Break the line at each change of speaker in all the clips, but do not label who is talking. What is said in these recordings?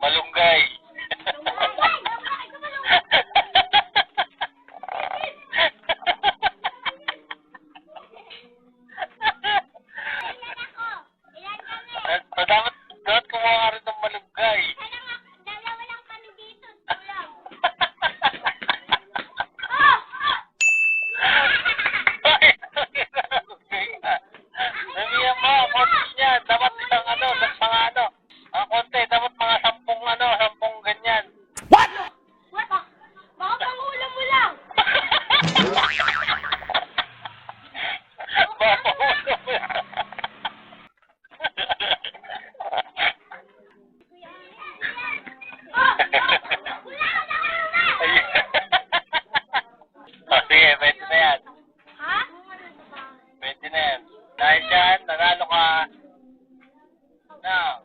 Malunggay. Dapat kumuha ka rin ng malunggay.
Dalawa lang kami dito.
Sabihan mo, konti niya. Dapat isang ang konti, dapat mga 10 ganyan.
What? Baka pangulam mo lang.
Sige, pwede na yan.
Ha?
Pwede na yan. Dahil dyan, nanalo ka ng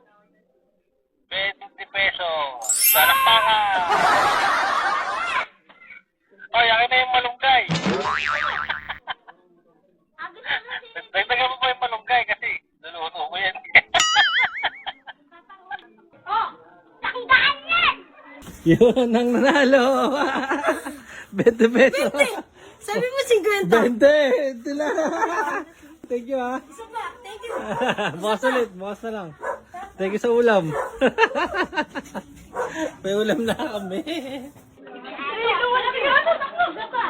20 pesos. Palakpakan! Oy, akin na yung malunggay. Dagdagan mo pa yung malunggay kasi luluto ko yan.
Oh, nakidaan yan!
Yun ang nanalo. 20 pesos.
Sabi mo 50.
20. Ito lang. Thank you ha.
Isa pa, thank you.
Bukas ulit. Bukas na lang. Thank you sa ulam. May ulam na kami.
Ay, wala ka.